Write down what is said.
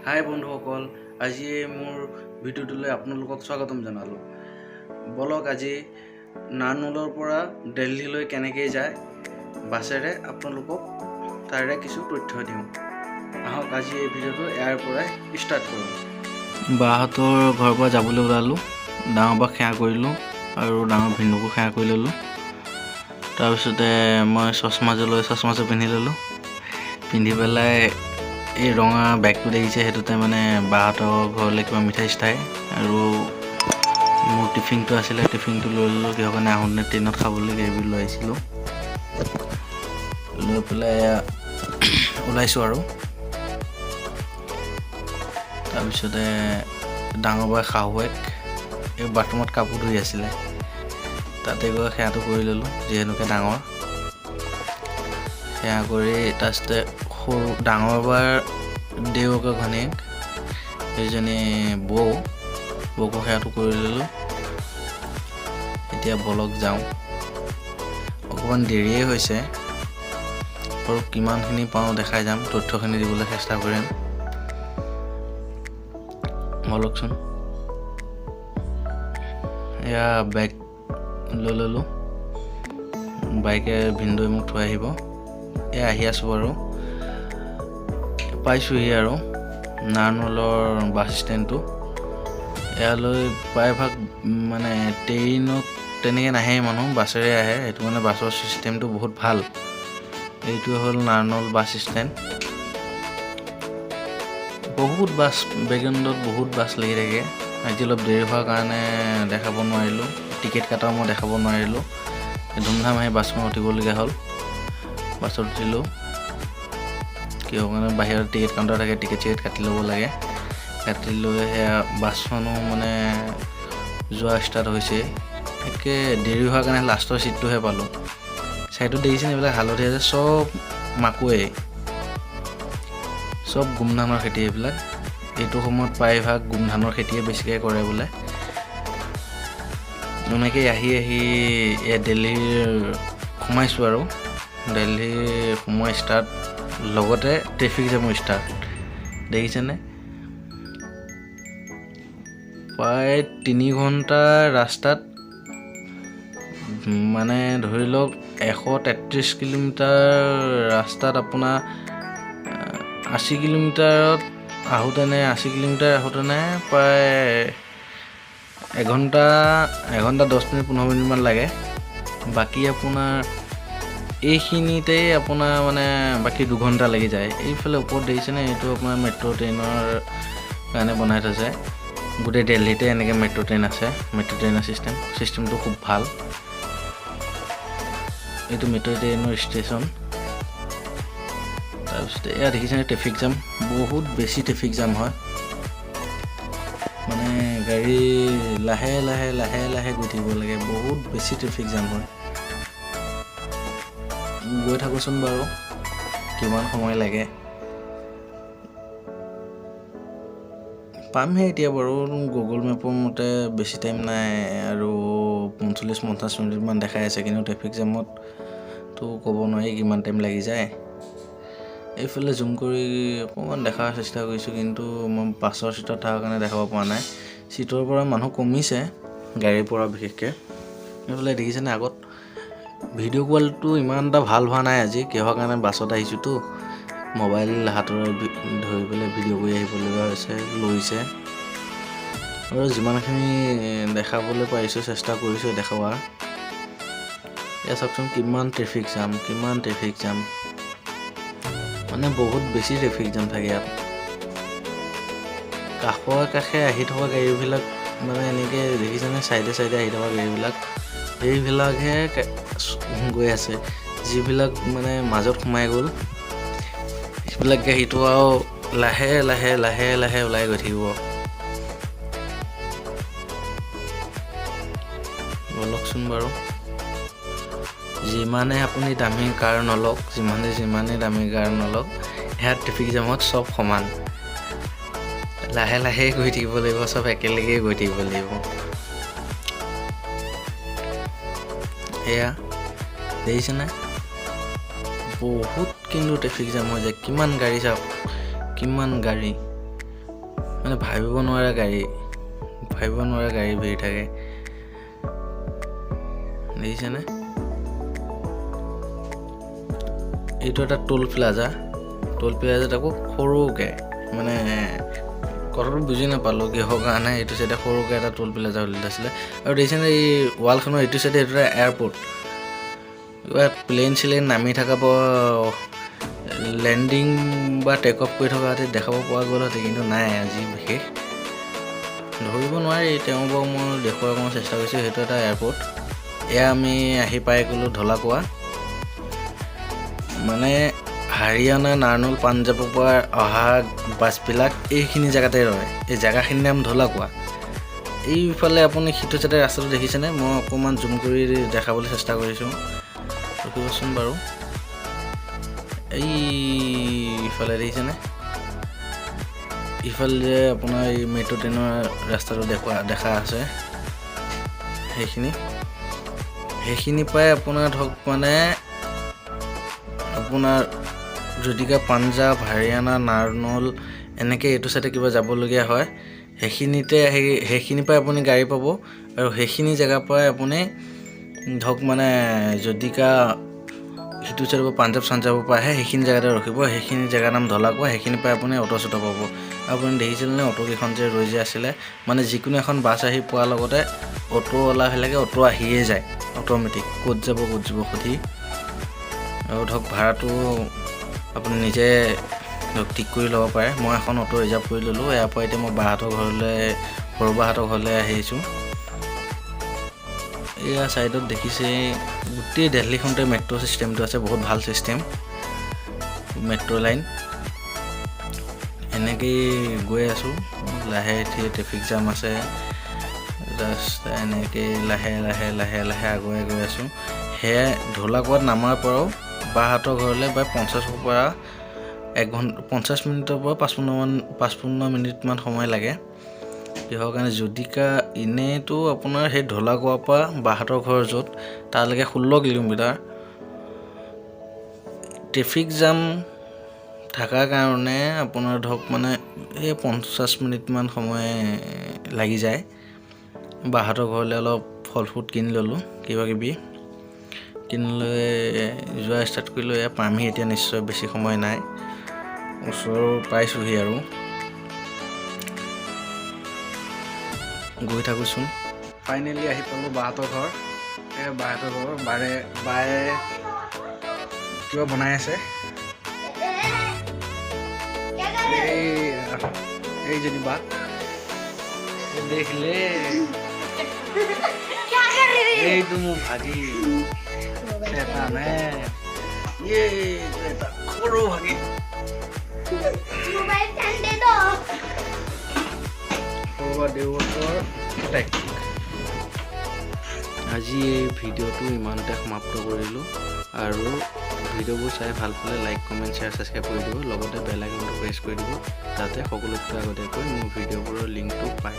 হাই বন্ধুসকল, আজি মোৰ ভিডিঅ'টোলৈ আপোনালোকক স্বাগতম জনালোঁ। বলক আজি নাৰনৌলৰ পৰা দিল্লীলৈ কেনেকৈ যায় বাছেৰে আপোনালোকক তাৰে কিছু তথ্য দিওঁ। আহক আজি এই ভিডিঅ'টো ইয়াৰ পৰাই ষ্টাৰ্ট কৰোঁ। বাহঁতৰ ঘৰৰ পৰা যাবলৈ ওলালোঁ। ডাঙৰ বাক সেৱা কৰিলোঁ আৰু ডাঙৰ ভিন্দুকো সেৱা কৰি ল'লোঁ। তাৰপিছতে মই চশমাযোৰ পিন্ধি ল'লোঁ। পিন্ধি পেলাই এই ৰঙা বেগটো দেখিছে, সেইটোতে মানে বাহঁতৰ ঘৰলৈ কিবা মিঠাই চিঠাই আৰু মোৰ টিফিনটো আছিলে, টিফিনটো লৈ ল'লোঁ। কিহৰ কাৰণে আহোঁতে ট্ৰেইনত খাবলৈ এইবোৰ লৈ আহিছিলোঁ। লৈ পেলাই ওলাইছোঁ আৰু তাৰপিছতে ডাঙৰ বাই শাহুৱেক এই বাথৰুমত কাপোৰ ধুই আছিলে, তাতে গৈ সেৱাটো কৰি ল'লোঁ। যিহেতুকে ডাঙৰ সেৱা কৰি তাৰপিছতে সৰু ডাঙৰ বাৰ দেউকৰ ঘনীয়েক সেইজনী বৌকো সেৱাটো কৰি ল'লোঁ। এতিয়া বলক যাওঁ। অকণমান দেৰিয়ে হৈছে আৰু কিমানখিনি পাওঁ দেখাই যাম, তথ্যখিনি দিবলৈ চেষ্টা কৰিম। বলকচোন। এয়া বেগ লৈ ল'লোঁ। বাইকে ভিন্দুৱে মোক থৈ আহিব। এয়া আহি আছোঁ বাৰু, পাইছোঁহি আৰু নাৰনৌলৰ বাছ ষ্টেণ্ডটো। ইয়ালৈ প্ৰায়ভাগ মানে ট্ৰেইনত তেনেকৈ নাহে মানুহ, বাছেৰে আহে। সেইটো মানে বাছৰ ছিষ্টেমটো বহুত ভাল। এইটো হ'ল নাৰনৌল বাছ ষ্টেণ্ড। বহুত বাছ বেকগ্ৰাউণ্ডত বহুত বাছ লাগি থাকে। আজি অলপ দেৰি হোৱাৰ কাৰণে দেখাব নোৱাৰিলোঁ, টিকেট কটাও মই দেখাব নোৱাৰিলোঁ। ধুমধাম আহি বাছখন উঠিবলগীয়া হ'ল। বাছত উঠিলোঁ। কিহৰ কাৰণে বাহিৰত টিকেট কাউণ্টাৰ থাকে, টিকেট কাটি ল'ব লাগে। কাটি লৈ সেয়া বাছখনো মানে যোৱা ষ্টাৰ্ট হৈছে। একে দেৰি হোৱাৰ কাৰণে লাষ্টৰ ছিটটোহে পালোঁ। চাইডত দেখিছেনে এইবিলাক হালধীয়া যে, চব মাকৈ, চব গোমধানৰ খেতি। এইবিলাক এইটো সময়ত প্ৰায়ভাগ গোমধানৰ খেতিয়ে বেছিকৈ কৰে বোলে। এনেকৈ আহি দিল্লীৰ সোমাইছোঁ আৰু দিল্লীৰ সোমোৱা ষ্টাৰ্ট, লগতে ট্ৰেফিক জামো ষ্টাৰ্ট। দেখিছেনে? প্ৰায় 3 ঘণ্টা ৰাস্তাত, মানে ধৰি লওক 133 কিলোমিটাৰ ৰাস্তাত আপোনাৰ 80 কিলোমিটাৰত আহোঁতেনে 80 কিলোমিটাৰ আহোঁতেনে প্ৰায় 1 ঘণ্টা 10 মিনিট 15 মিনিটমান লাগে। বাকী আপোনাৰ এইখিনিতেই আপোনাৰ মানে বাকী 2 ঘণ্টা লাগি যায়। এইফালে ওপৰত দেখিছেনে, এইটো আপোনাৰ মেট্ৰ' ট্ৰেইনৰ কাৰণে বনাই থৈছে। গোটেই দিল্লীতে এনেকৈ মেট্ৰ' ট্ৰেইন আছে। মেট্ৰ' ট্ৰেইনৰ ছিষ্টেমটো খুব ভাল। এইটো মেট্ৰ' ট্ৰেইনৰ ষ্টেচন। তাৰপিছতে এয়া দেখিছেনে ট্ৰেফিক জাম, বহুত বেছি ট্ৰেফিক জাম হয়। মানে গাড়ী লাহে লাহে গৈ থাকিব লাগে, বহুত বেছি ট্ৰেফিক জাম হয়। গৈ থাকোঁচোন বাৰু, কিমান সময় লাগে। পামহে এতিয়া বাৰু, গুগল মেপৰ মতে বেছি টাইম নাই আৰু 45-50 মিনিটমান দেখাই আছে। কিন্তু ট্ৰেফিক জামততো ক'ব নোৱাৰি কিমান টাইম লাগি যায়। এইফালে জুম কৰি অকণমান দেখাৰ চেষ্টা কৰিছোঁ, কিন্তু মই বাছৰ ছিটত থকাৰ কাৰণে দেখাব পৰা নাই। ছিটৰ পৰা মানুহ কমিছে, গাড়ীৰ পৰা বিশেষকৈ। এইফালে দেখিছেনে আগত ভিডিঅ' কোৱালিটিটো ইমান এটা ভাল হোৱা নাই আজি। কিহৰ কাৰণে বাছত আহিছোঁতো, মোবাইল হাতত ধৰি পেলাই ভিডিঅ' কৰি আহিবলগীয়া লৈছে। আৰু যিমানখিনি দেখাবলৈ পাৰিছোঁ চেষ্টা কৰিছোঁ দেখুওৱাৰ। এয়া চাওকচোন কিমান ট্ৰেফিক জাম, মানে বহুত বেছি ট্ৰেফিক জাম থাকে ইয়াত। কাষে আহি থকা গাড়ীবিলাক মানে এনেকৈ দেখিছেনে, চাইডে আহি থকা গাড়ীবিলাক, সেইবিলাকহে গৈ আছে। যিবিলাক মানে মাজত সোমাই গ'ল, সেইবিলাক গাড়ীটো আৰু লাহে লাহে ওলাই গৈ থাকিব। বলকচোন বাৰু। যিমানে আপুনি দামী কাৰ নলওক, যিমানে দামী কাৰ নলওক, সেয়া ট্ৰেফিক জামত চব সমান। লাহে গৈ থাকিব লাগিব, চব একেলগে গৈ থাকিব লাগিব। এয়া দেখিছেনে, বহুত কিন্তু ট্ৰেফিক জাম হৈ যায়। কিমান গাড়ী চাওক, কিমান গাড়ী, মানে ভাবিব নোৱাৰা গাড়ী ভিৰ থাকে দেখিছেনে এইটো এটা টোল প্লাজাত আকৌ সৰুকৈ মানে কথাটো বুজি নাপালোঁ কিহৰ কাৰণে এইটো চাইডে সৰুকৈ এটা টোল প্লাজা উলিয়াই আছিলে আৰু দেখিছেনে এই ৱালখনৰ এইটো চাইডে এইটো এটা এয়াৰপৰ্ট কিবা প্লেন নামি থকা লেণ্ডিং বা টেক অফ কৰি থকা হাতে দেখাব পৰা গ'লহেঁতেন কিন্তু নাই আজি বিশেষ ধৰিব নোৱাৰি তেওঁ বাৰু মই দেখুৱাব চেষ্টা কৰিছোঁ সেইটো এটা এয়াৰপৰ্ট এয়া আমি আহি পাই গ'লোঁ ঢলাকুৱা মানে হাৰিয়ানা নাৰ্নল পাঞ্জাৱৰ পৰা অহা বাছবিলাক এইখিনি জেগাতে ৰয় এই জেগাখিনিৰ নাম ঢলাকুৱা এইফালে আপুনি সিটো চাইডে ৰাস্তাটো দেখিছেনে মই অকণমান জুম কৰি দেখাবলৈ চেষ্টা কৰিছোঁ ৰখিবচোন বাৰু এইফালে দেখিছেনে ইফালে যে আপোনাৰ এই মেট্ৰ' ট্ৰেইনৰ ৰাস্তাটো দেখা আছে সেইখিনি পৰাই আপোনাৰ ধৰক মানে আপোনাৰ যদিকা পাঞ্জাৱ হাৰিয়ানা নাৰ্নল এনেকৈ এইটো চাইডে কিবা যাবলগীয়া হয় সেইখিনি পৰাই আপুনি গাড়ী পাব আৰু সেইখিনি জেগাৰ পৰাই আপুনি ধৰক মানে যদিকা সিটো চাইডৰ পৰা পাঞ্জাৱৰ পৰা আহে সেইখিনি জেগাতে ৰখিব সেইখিনি জেগাৰ নাম ঢলাকুৱা সেইখিনি পৰাই আপুনি অটো চটো পাব আপুনি দেখিছিলেনে অটোকেইখন যে ৰৈ যে আছিলে মানে যিকোনো এখন বাছ আহি পোৱাৰ লগতে অটোৱালাবিলাকে অটো আহিয়ে যায় অট'মেটিক ক'ত যাব সুধি আৰু ধৰক ভাড়াটো আপুনি নিজে ধৰক ঠিক কৰি ল'ব পাৰে মই এখন অটো ৰিজাৰ্ভ কৰি ল'লোঁ ইয়াৰ পৰা এতিয়া মই সৰু বাহঁতৰ ঘৰলৈ আহিছোঁ এয়া ছাইডত দেখিছে গোটেই দিল্লীখনতে মেট্ৰ' ছিষ্টেমটো আছে বহুত ভাল ছিষ্টেম মেট্ৰ' লাইন এনেকেই গৈ আছোঁ লাহে ট্ৰেফিক জাম আছে ৰাস্তা এনেকৈ লাহে আগুৱাই গৈ আছোঁ সেয়া ঢলাকুৱাত নামাৰ পৰাও বাহঁতৰ ঘৰলৈ প্ৰায় 50 মিনিটৰ পৰা 55 মিনিটমান সময় লাগে কিহৰ কাৰণে যদিকা এনেইতো আপোনাৰ সেই ঢলাকুৱাৰ পৰা বাহঁতৰ ঘৰ য'ত তালৈকে 16 কিলোমিটাৰ ট্ৰেফিক জাম থকাৰ কাৰণে আপোনাৰ ধৰক মানে এই 50 মিনিটমান সময় লাগি যায় বাহঁতৰ ঘৰলৈ অলপ ফল ফুড কিনি ল'লোঁ কিবাকিবি কিনি লৈ যোৱা ষ্টাৰ্ট কৰিলোঁ এয়া পামহি এতিয়া নিশ্চয় বেছি সময় নাই ওচৰ পাইছোঁহি আৰু গৈ থাকোঁচোন ফাইনেলি আহি পালোঁ বাহঁতৰ ঘৰ এই বাহঁতৰ ঘৰ বায়ে কিবা বনাই আছে এই যদি বাত দেখিলে এইটো মোৰ ভাগি এটা নে এটা সৰু ভাগি আজি এই ভিডিঅ'টো ইমানতে সমাপ্ত কৰিলোঁ আৰু ভিডিঅ'বোৰ চাই ভাল পালে লাইক কমেণ্ট শ্বেয়াৰ ছাবস্ক্ৰাইব কৰি দিব লগতে বেল আইকনটো প্ৰেছ কৰি দিব যাতে সকলোতকৈ আগতীয়াকৈ মোৰ ভিডিঅ'বোৰৰ লিংকটো পায়